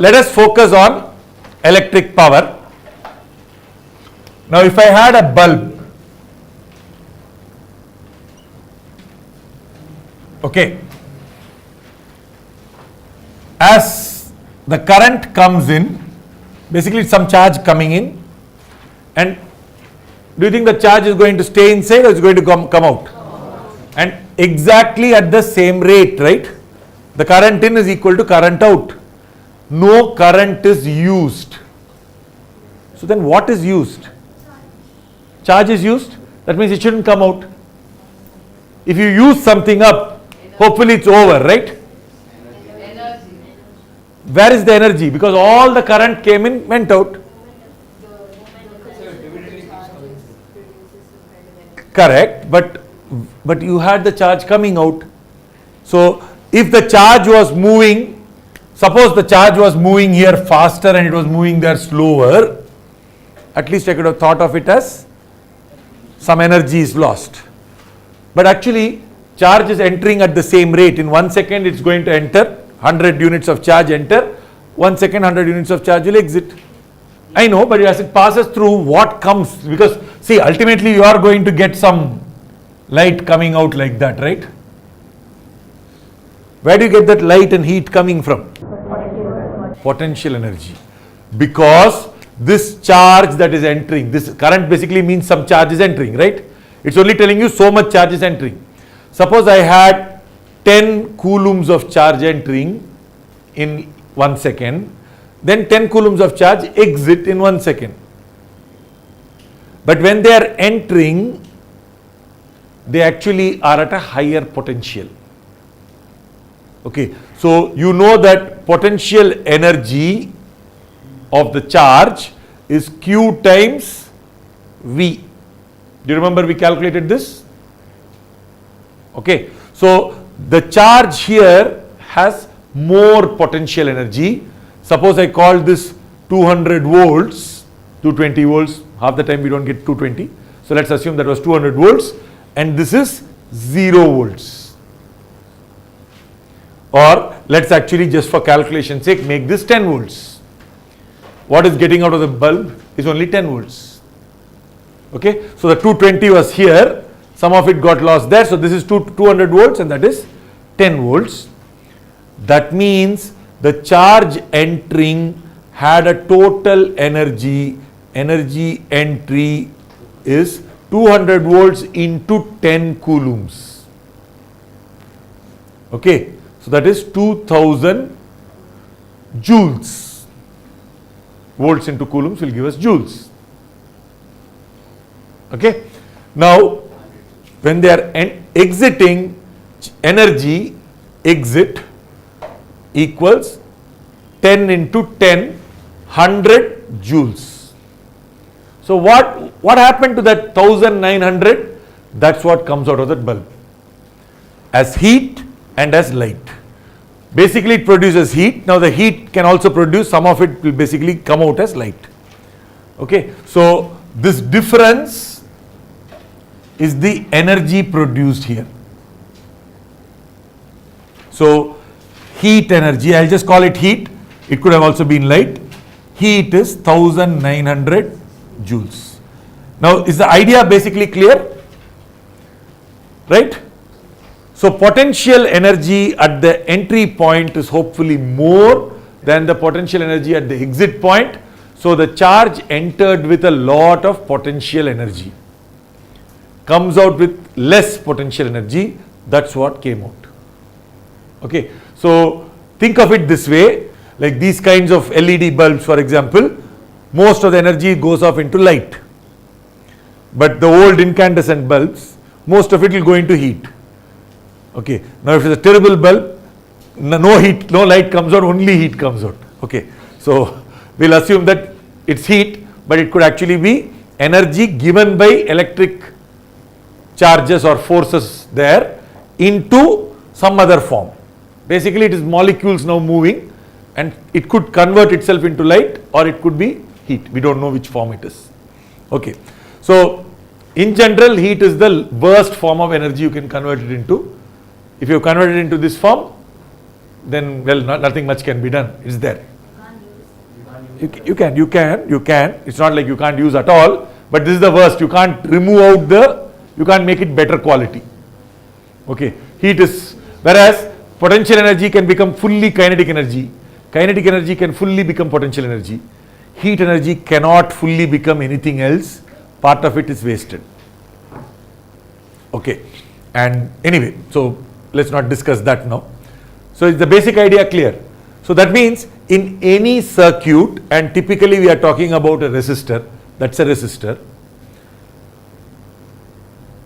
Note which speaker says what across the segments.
Speaker 1: let us focus on electric power. Now if I had a bulb, okay, as the current comes in, basically it's some charge coming in, and do you think the charge is going to stay inside or is going to come out? And exactly at the same rate, right? The current in is equal to current out. No current is used. So then what is used? Charge is used. That means it shouldn't come out. If you use something up, hopefully it's over, right?
Speaker 2: Energy.
Speaker 1: Where is the energy? Because all the current came in, went out. Correct, but you had the charge coming out. So if the charge was moving, suppose the charge was moving here faster and it was moving there slower, at least I could have thought of it as some energy is lost. But actually charge is entering at the same rate. In 1 second it's going to enter, 100 units of charge enter, 1 second 100 units of charge will exit. I know, but as it passes through, what comes? Because see, ultimately you are going to get some light coming out like that, right? Where do you get that light and heat coming from? Potential energy. Because this charge that is entering, this current basically means some charge is entering, right? It's only telling you so much charge is entering. Suppose I had 10 coulombs of charge entering in 1 second, then 10 coulombs of charge exit in 1 second. But when they are entering, they actually are at a higher potential. Okay, so you know that potential energy of the charge is Q times V. Do you remember we calculated this? Okay, so the charge here has more potential energy. Suppose I call this 200 volts, 220 volts, half the time we don't get 220. So let's assume that was 200 volts and this is 0 volts. Or let's actually, just for calculation's sake, make this 10 volts. What is getting out of the bulb is only 10 volts. Okay, so the 220 was here, some of it got lost there, so this is 200 volts and that is 10 volts. That means the charge entering had a total energy entry is 200 volts into 10 coulombs. Okay, so that is 2000 joules. Volts into coulombs will give us joules. Okay, now when they are exiting, energy exit equals 10 into 10, 100 joules. So what happened to that 1900? That's what comes out of that bulb as heat and as light. Basically it produces heat. Now the heat can also produce, some of it will basically come out as light. Okay, so this difference is the energy produced here. So heat energy, I'll just call it heat, it could have also been light. Heat is 1900 joules. Now is the idea basically clear? Right? So potential energy at the entry point is hopefully more than the potential energy at the exit point. So the charge entered with a lot of potential energy, comes out with less potential energy. That's what came out. Okay, so think of it this way, like these kinds of LED bulbs, for example, most of the energy goes off into light. But the old incandescent bulbs, most of it will go into heat. Okay, now if it's a terrible bulb, no heat, no light comes out, only heat comes out. Okay, so we'll assume that it's heat, but it could actually be energy given by electric charges or forces there into some other form. Basically it is molecules now moving and it could convert itself into light or it could be heat. We don't know which form it is. Okay, so in general heat is the worst form of energy you can convert it into. If you convert it into this form, then well, nothing much can be done. It's there.
Speaker 2: Can't
Speaker 1: You can. It's not like you can't use at all, but this is the worst. You can't remove out you can't make it better quality. Okay, heat is, whereas potential energy can become fully kinetic energy. Kinetic energy can fully become potential energy. Heat energy cannot fully become anything else. Part of it is wasted. Okay, and anyway, so let's not discuss that now. So is the basic idea clear? So that means in any circuit, and typically we are talking about a resistor, that's a resistor.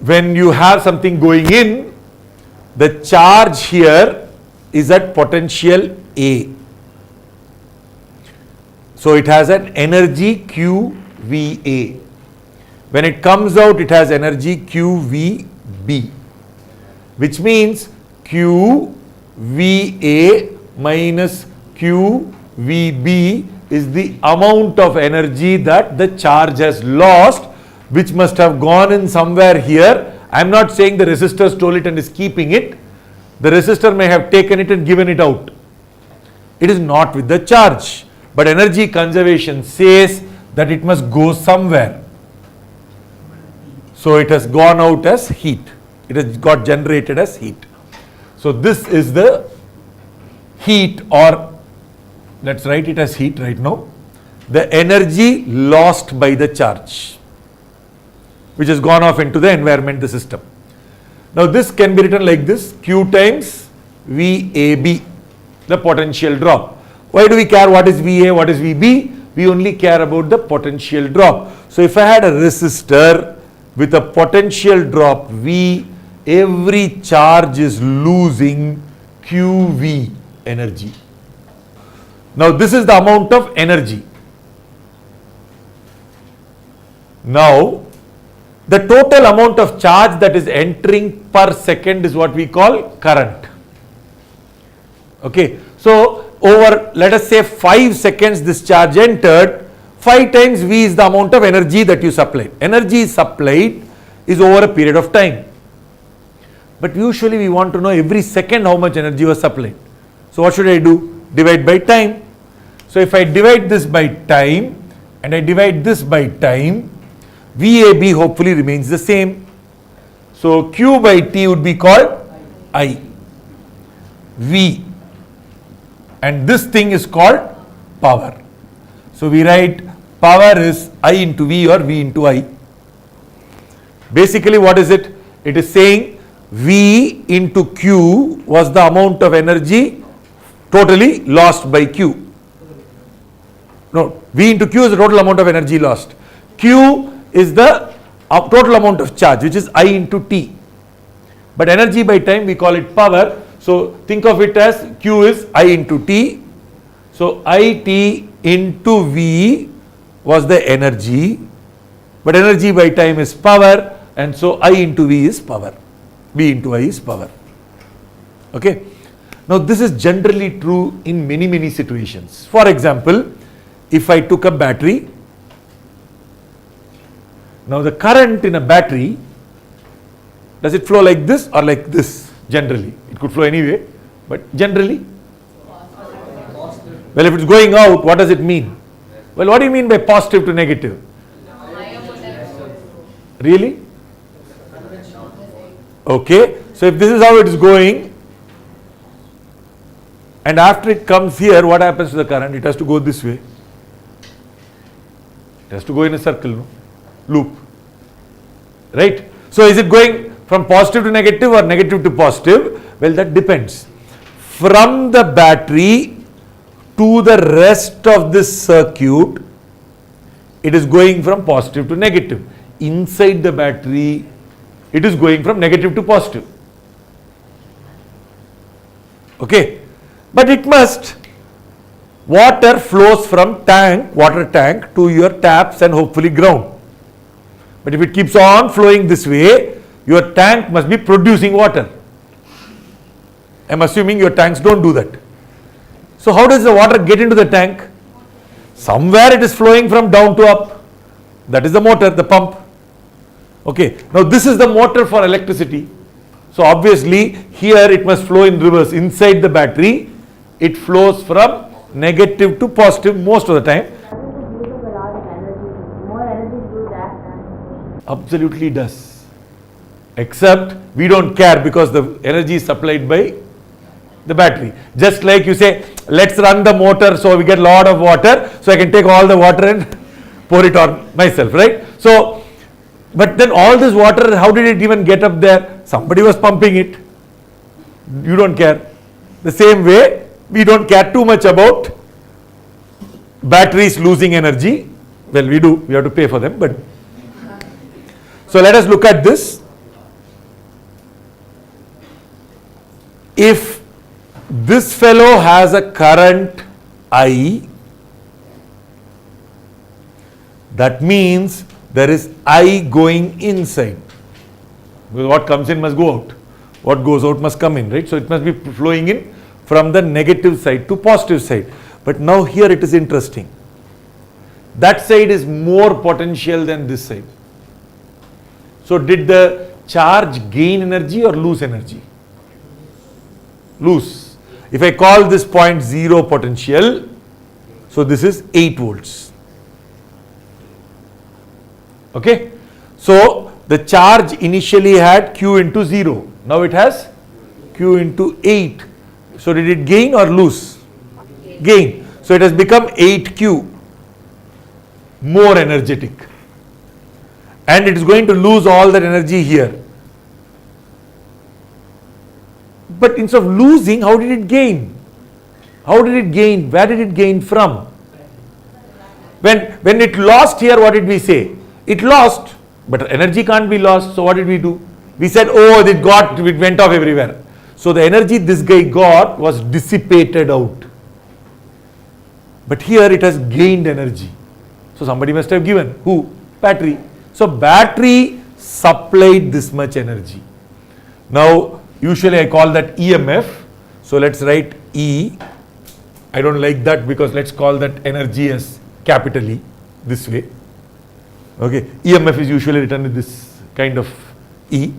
Speaker 1: When you have something going in, the charge here is at potential A. So it has an energy QVA. When it comes out, it has energy QVB, which means QVA minus QVB is the amount of energy that the charge has lost, which must have gone in somewhere here. I am not saying the resistor stole it and is keeping it. The resistor may have taken it and given it out. It is not with the charge. But energy conservation says that it must go somewhere. So it has gone out as heat. It has got generated as heat. So this is the heat, or let's write it as heat right now. The energy lost by the charge, which has gone off into the environment, the system. Now this can be written like this: Q times VAB, the potential drop. Why do we care what is VA, what is VB? We only care about the potential drop. So if I had a resistor with a potential drop V, every charge is losing QV energy. Now this is the amount of energy. Now the total amount of charge that is entering per second is what we call current. Okay, so over, let us say 5 seconds this charge entered, 5 times V is the amount of energy that you supplied. Energy supplied is over a period of time. But usually we want to know every second how much energy was supplied. So what should I do? Divide by time. So if I divide this by time and I divide this by time, VAB hopefully remains the same. So Q by T would be called I. V. And this thing is called power. So we write power is I into V or V into I. Basically what is it? It is saying V into Q was the amount of energy totally lost by Q. No, V into Q is the total amount of energy lost. Q is the total amount of charge, which is I into T. But energy by time we call it power. So think of it as Q is I into T. So IT into V was the energy, but energy by time is power, and so I into V is power. V into I is power. Okay. Now this is generally true in many situations. For example, if I took a battery, now the current in a battery, does it flow like this or like this? Generally, it could flow anyway, but generally, well, if it's going out, what does it mean? Well, what do you mean by positive to negative? Really? Okay, so if this is how it is going, and after it comes here, what happens to the current? It has to go this way. It has to go in a circle, no? Loop. Right? So is it going from positive to negative or negative to positive? Well, that depends. From the battery to the rest of this circuit, it is going from positive to negative. Inside the battery, it is going from negative to positive. Okay, but it must. Water flows from water tank to your taps and hopefully ground. But if it keeps on flowing this way, your tank must be producing water. I am assuming your tanks don't do that. So how does the water get into the tank? Somewhere it is flowing from down to up. That is the motor, the pump. Okay, now this is the motor for electricity. So obviously here it must flow in reverse. Inside the battery, it flows from negative to positive most of the time. Absolutely does. Except we don't care because the energy is supplied by the battery. Just like you say, let's run the motor so we get a lot of water, so I can take all the water and pour it on myself, right? So, but then all this water, how did it even get up there? Somebody was pumping it. You don't care. The same way, we don't care too much about batteries losing energy. Well, we do. We have to pay for them, but so let us look at this. If this fellow has a current I, that means there is I going inside. Because what comes in must go out. What goes out must come in, right? So it must be flowing in from the negative side to positive side. But now here it is interesting. That side is more potential than this side. So did the charge gain energy or lose energy? Lose. If I call this point 0 potential, so this is 8 volts. Okay? So the charge initially had Q into 0. Now it has Q into 8. So did it gain or lose? Gain. So it has become 8Q. More energetic. And it is going to lose all that energy here. But instead of losing, how did it gain? How did it gain? Where did it gain from? When it lost here, what did we say? It lost, but energy can't be lost. So what did we do? We said, oh, it went off everywhere. So the energy this guy got was dissipated out. But here it has gained energy. So somebody must have given. Who? Battery. So battery supplied this much energy. Now, usually I call that EMF. So let's write E. I don't like that because let's call that energy as capital E, this way. Okay, EMF is usually written with this kind of E.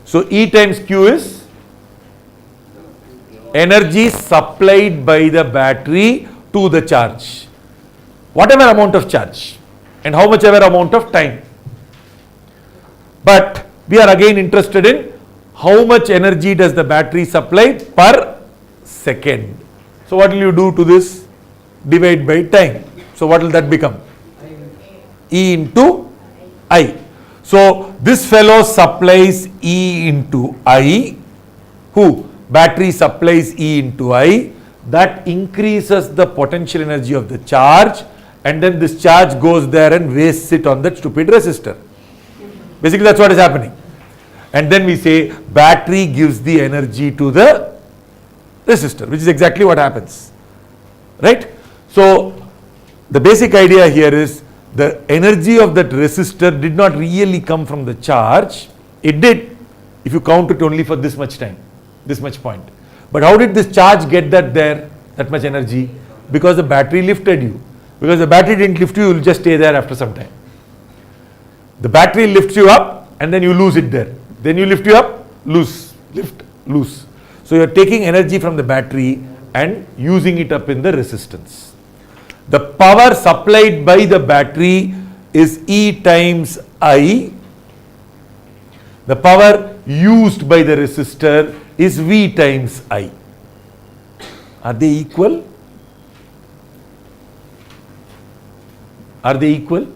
Speaker 1: So E times Q is energy supplied by the battery to the charge. Whatever amount of charge and how much ever amount of time. But we are again interested in how much energy does the battery supply per second. So what will you do to this? Divide by time. So what will that become? E into I. So this fellow supplies E into I. Who? Battery supplies E into I. That increases the potential energy of the charge, and then this charge goes there and wastes it on that stupid resistor. Basically that's what is happening. And then we say battery gives the energy to the resistor, which is exactly what happens. Right? So the basic idea here is the energy of that resistor did not really come from the charge. It did if you count it only for this much time, this much point. But how did this charge get that much energy? Because the battery lifted you. Because the battery didn't lift you, you will just stay there after some time. The battery lifts you up and then you lose it there. Then you lift you up, lose, lift, lose. So you are taking energy from the battery and using it up in the resistance. The power supplied by the battery is E times I. The power used by the resistor is V times I. Are they equal? Are they equal?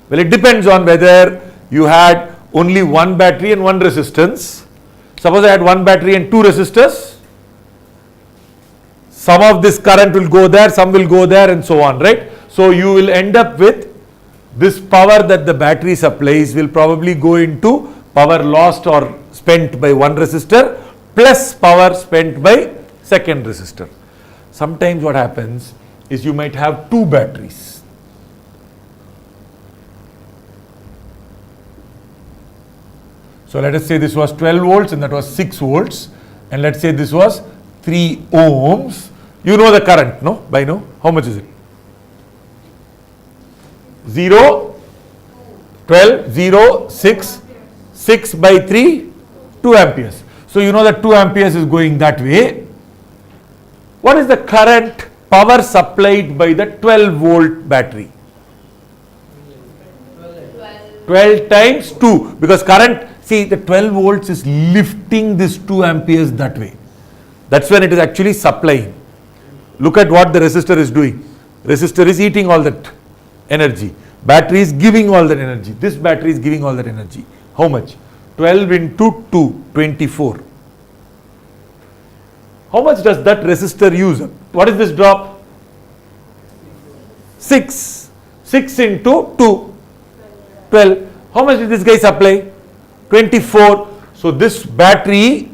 Speaker 1: Well, it depends on whether you had only one battery and one resistance. Suppose I had one battery and two resistors. Some of this current will go there, some will go there, and so on, right? So you will end up with this power that the battery supplies will probably go into power lost or spent by one resistor plus power spent by second resistor. Sometimes what happens is you might have two batteries. So let us say this was 12 volts and that was 6 volts, and let's say this was 3 ohms. You know the current, no? By now, how much is it? 0, 12, 0, 6, 6 by 3, 2 amperes. So you know that 2 amperes is going that way. What is the current power supplied by the 12 volt battery? 12 12 times 2, because current, see the 12 volts is lifting this 2 amperes that way. That's when it is actually supplying. Look at what the resistor is doing. Resistor is eating all that energy. Battery is giving all that energy. This battery is giving all that energy. How much? 12 into 2, 24. How much does that resistor use up? What is this drop? 6. 6 into 2, 12. How much did this guy supply? 24. So this battery,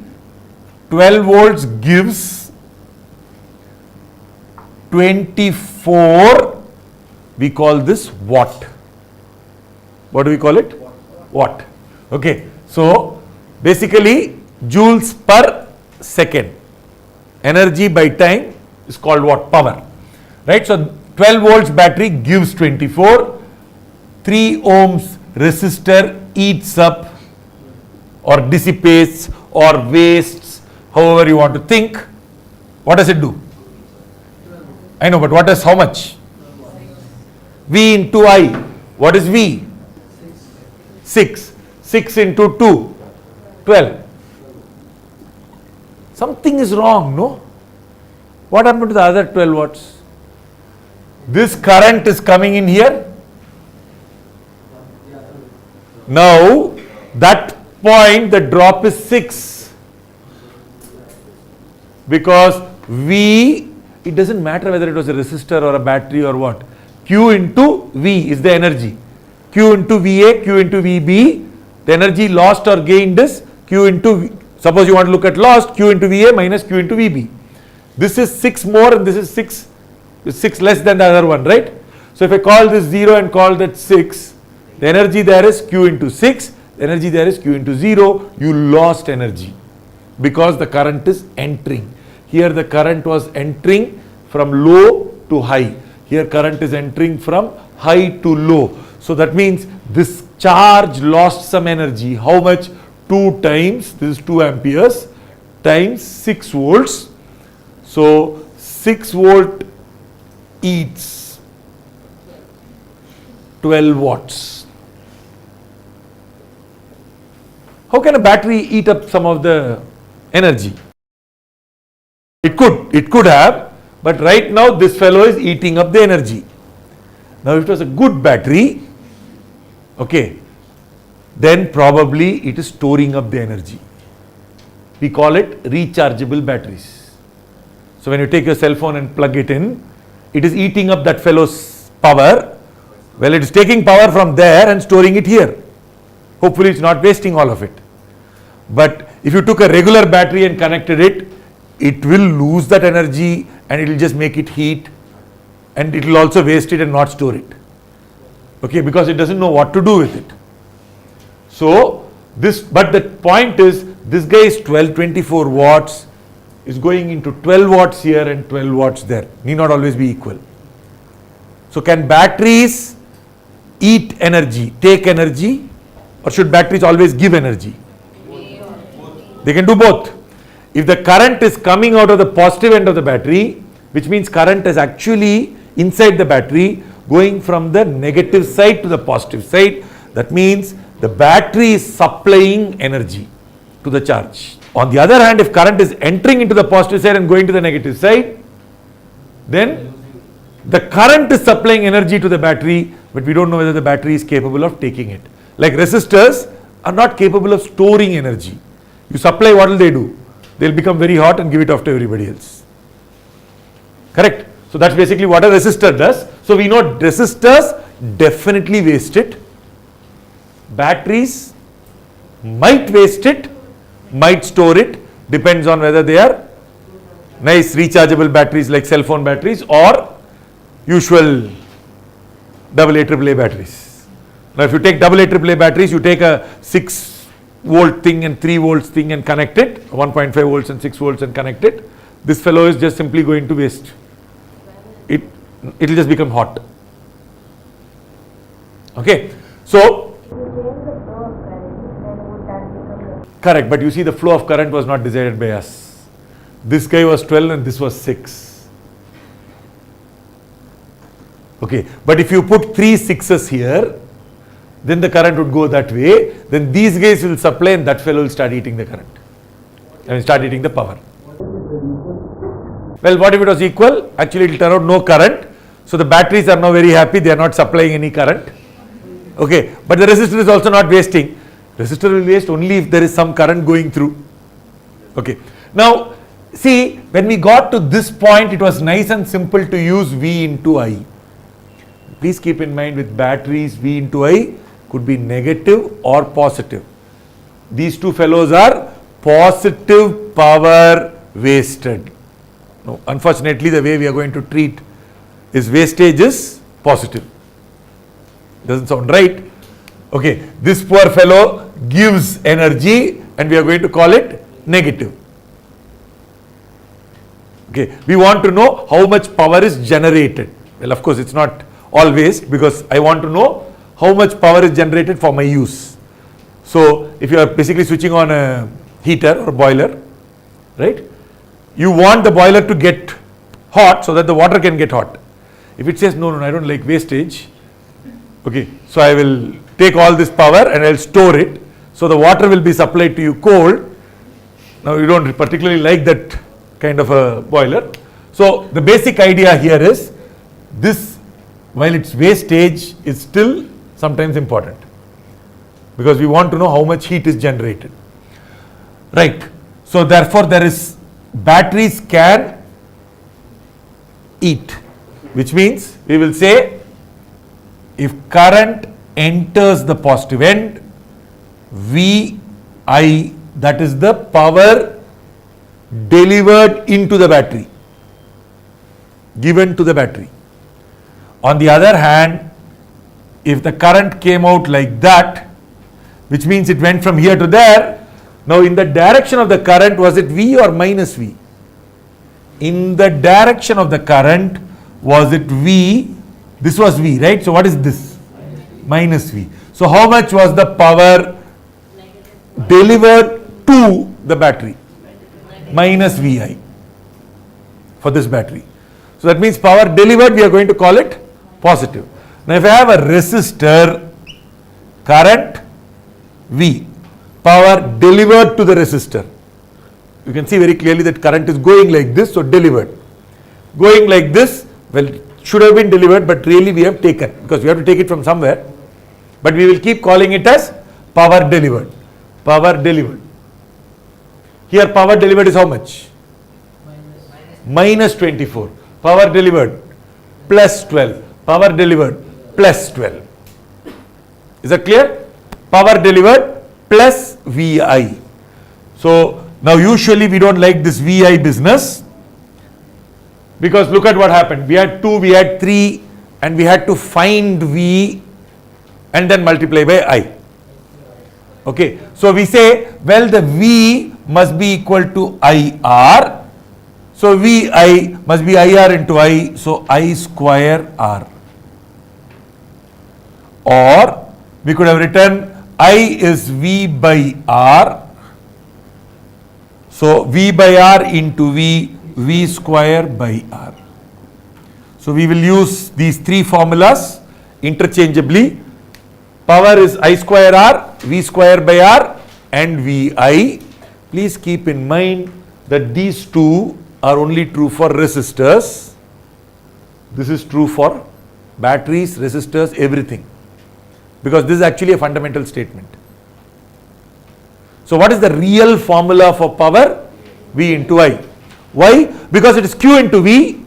Speaker 1: 12 volts gives 24. We call this watt. What do we call it? Watt. Okay. So basically joules per second. Energy by time is called what? Power. Right? So 12 volts battery gives 24. 3 ohms resistor eats up or dissipates or wastes, however you want to think. What does it do? I know, but what is how much? V into I. What is V? 6. 6 into 2, 12. Something is wrong, no? What happened to the other 12 watts? This current is coming in here. Now, that point, the drop is 6. Because V, it doesn't matter whether it was a resistor or a battery or what. Q into V is the energy. Q into VA, Q into VB. The energy lost or gained is Q into V. Suppose you want to look at lost, Q into VA minus Q into VB. This is 6 more and this is 6. It's 6 less than the other one, right? So if I call this 0 and call that 6, the energy there is Q into 6, the energy there is Q into 0. You lost energy because the current is entering. Here the current was entering from low to high. Here current is entering from high to low. So that means this charge lost some energy. How much? 2 times, this is 2 amperes, times 6 volts. So 6 volt eats 12 watts. How can a battery eat up some of the energy? It could have, but right now this fellow is eating up the energy. Now if it was a good battery, okay, then probably it is storing up the energy. We call it rechargeable batteries. So when you take your cell phone and plug it in, it is eating up that fellow's power. Well, it is taking power from there and storing it here. Hopefully it's not wasting all of it. But if you took a regular battery and connected it, it will lose that energy and it will just make it heat, and it will also waste it and not store it. Okay, because it doesn't know what to do with it. So this, but the point is, this guy is 24 watts, is going into 12 watts here and 12 watts there. Need not always be equal. So can batteries eat energy, take energy, or should batteries always give energy? They can do both. If the current is coming out of the positive end of the battery, which means current is actually inside the battery going from the negative side to the positive side, that means the battery is supplying energy to the charge. On the other hand, if current is entering into the positive side and going to the negative side, then the current is supplying energy to the battery, but we don't know whether the battery is capable of taking it. Like resistors are not capable of storing energy. You supply, what will they do? They'll become very hot and give it off to everybody else. Correct? So that's basically what a resistor does. So we know resistors definitely waste it. Batteries might waste it, might store it, depends on whether they are nice rechargeable batteries like cell phone batteries or usual AA AAA batteries. Now if you take AA AAA batteries, you take a 6 volt thing and 3 volts thing and connect it, 1.5 volts and 6 volts and connect it. This fellow is just simply going to waste. It will just become hot. Okay, so correct, but you see the flow of current was not decided by us. This guy was 12 and this was 6. Okay, but if you put 3 6s here, then the current would go that way, then these guys will supply and that fellow will start eating the current. I mean start eating the power. Well, what if it was equal? Actually it will turn out no current. So the batteries are now very happy, they are not supplying any current. Okay, but the resistor is also not wasting. Resistor will waste only if there is some current going through. Okay, now see, when we got to this point, it was nice and simple to use V into I. Please keep in mind with batteries, V into I could be negative or positive. These two fellows are positive power wasted. No, unfortunately, the way we are going to treat is wastage is positive. Doesn't sound right. Okay, this poor fellow gives energy and we are going to call it negative. Okay, we want to know how much power is generated. Well, of course, it's not always, because I want to know how much power is generated for my use. So, if you are basically switching on a heater or boiler, right? You want the boiler to get hot so that the water can get hot. If it says, no, I don't like wastage, okay, so I will take all this power and I will store it. So, the water will be supplied to you cold. Now, you don't particularly like that kind of a boiler. So, the basic idea here is this, while it's wastage, is still sometimes important, because we want to know how much heat is generated. Right. So, therefore, there is batteries can eat, which means we will say if current enters the positive end, VI, that is the power delivered into the battery, given to the battery. On the other hand, if the current came out like that, which means it went from here to there, now in the direction of the current, was it V or minus V? In the direction of the current, was it V? This was V, right? So what is this? Minus V. So how much was the power delivered to the battery? Minus VI for this battery. So that means power delivered, we are going to call it positive. Now if I have a resistor, current V, power delivered to the resistor. You can see very clearly that current is going like this, so delivered. Going like this, well, it should have been delivered, but really we have taken, because we have to take it from somewhere. But we will keep calling it as power delivered. Power delivered. Here power delivered is how much? Minus 24. Power delivered plus 12. Power delivered plus 12. Is that clear? Power delivered plus VI. So now usually we don't like this VI business, because look at what happened. We had 2, we had 3, and we had to find V and then multiply by I. Okay, so we say, well, the V must be equal to IR. So VI must be IR into I, so I square R. Or we could have written I is V by R. So V by R into V square by R. So we will use these three formulas interchangeably. Power is I square R, V square by R and VI. Please keep in mind that these two are only true for resistors. This is true for batteries, resistors, everything. Because this is actually a fundamental statement. So what is the real formula for power? V into I. Why? Because it is Q into V,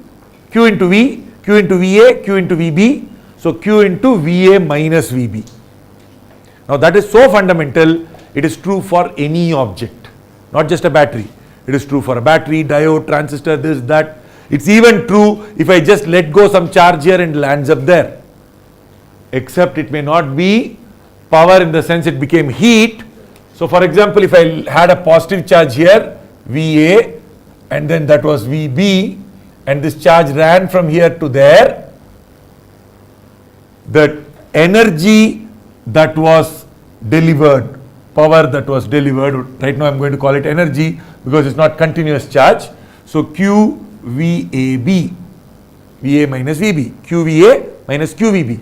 Speaker 1: Q into V, Q into VA, Q into VB. So Q into VA minus VB. Now that is so fundamental, it is true for any object, not just a battery. It is true for a battery, diode, transistor, this, that. It's even true if I just let go some charge here and lands up there. Except it may not be power in the sense it became heat. So for example, if I had a positive charge here, VA, and then that was VB, and this charge ran from here to there, the energy that was delivered, power that was delivered, right now I'm going to call it energy because it's not continuous charge. So Q VAB, VA minus VB, QVA minus QVB.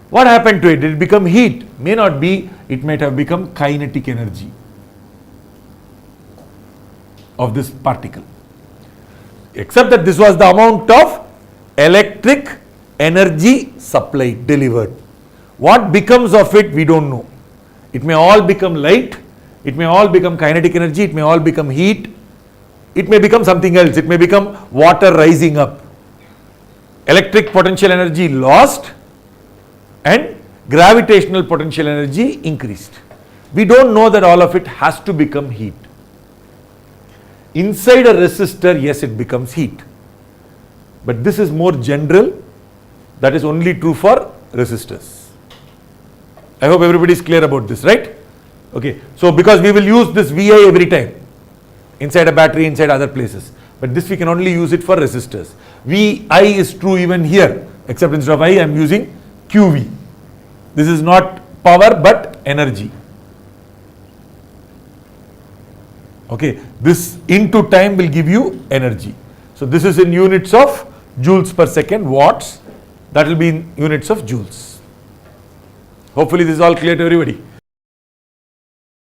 Speaker 1: What happened to it? Did it become heat? May not be. It might have become kinetic energy of this particle. Except that this was the amount of electric energy supplied, delivered. What becomes of it, we don't know. It may all become light, it may all become kinetic energy, it may all become heat, it may become something else, it may become water rising up. Electric potential energy lost and gravitational potential energy increased. We don't know that all of it has to become heat. Inside a resistor, yes, it becomes heat. But this is more general. That is only true for resistors. I hope everybody is clear about this, right? Okay. So because we will use this VI every time. Inside a battery, inside other places. But this we can only use it for resistors. VI is true even here. Except instead of I am using QV. This is not power but energy. Okay, this into time will give you energy. So this is in units of joules per second, watts. That will be in units of joules. Hopefully this is all clear to everybody.